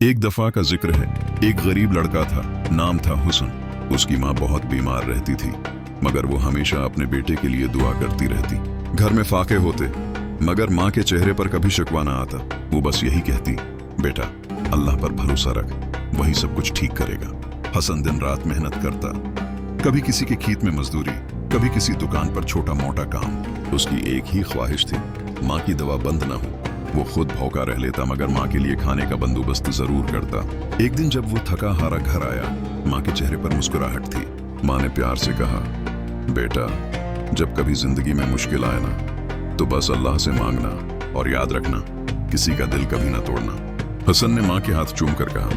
एक दफा का जिक्र है। एक गरीब लड़का था, नाम था हुसन। उसकी माँ बहुत बीमार रहती थी, मगर वो हमेशा अपने बेटे के लिए दुआ करती रहती। घर में फाके होते, मगर माँ के चेहरे पर कभी शिकवा ना आता। वो बस यही कहती, बेटा अल्लाह पर भरोसा रख, वही सब कुछ ठीक करेगा। हसन दिन रात मेहनत करता, कभी किसी के खेत में मजदूरी, कभी किसी दुकान पर छोटा मोटा काम। उसकी एक ही ख्वाहिश थी, माँ की दवा बंद ना हो। वो खुद भूखा रह लेता, मगर माँ के लिए खाने का बंदोबस्त जरूर करता। एक दिन जब वो थका हारा घर आया, माँ के चेहरे पर मुस्कुराहट थी। माँ ने प्यार से कहा, बेटा जब कभी जिंदगी में मुश्किल आए ना, तो बस अल्लाह से मांगना, और याद रखना किसी का दिल कभी ना तोड़ना। हसन ने माँ के हाथ चूम कर कहा,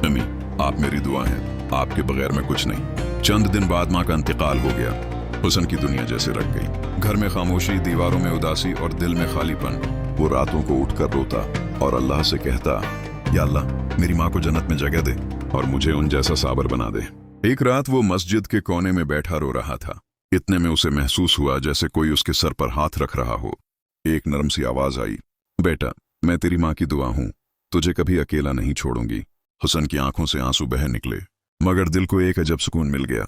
अम्मी आप मेरी दुआ हैं, आपके बगैर मैं कुछ नहीं। चंद दिन बाद माँ का इंतकाल हो गया। हुसन की दुनिया जैसे रख गई। घर में खामोशी, दीवारों में उदासी और दिल में खालीपन। वो रातों को उठकर रोता और अल्लाह से कहता, या अल्लाह मेरी माँ को जन्नत में जगह दे और मुझे उन जैसा साबर बना दे। एक रात वो मस्जिद के कोने में बैठा रो रहा था। इतने में उसे महसूस हुआ जैसे कोई उसके सर पर हाथ रख रहा हो। एक नरम सी आवाज आई, बेटा मैं तेरी माँ की दुआ हूं, तुझे कभी अकेला नहीं छोड़ूंगी। हुसन की आंखों से आंसू बह निकले, मगर दिल को एक अजब सुकून मिल गया।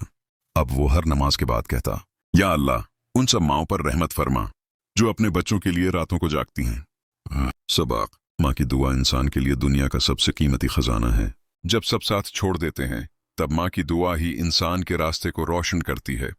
अब वो हर नमाज के बाद कहता, या अल्लाह उन सब माँओं पर रहमत फरमा जो अपने बच्चों के लिए रातों को जागती हैं। सबक, माँ की दुआ इंसान के लिए दुनिया का सबसे कीमती खजाना है। जब सब साथ छोड़ देते हैं, तब माँ की दुआ ही इंसान के रास्ते को रोशन करती है।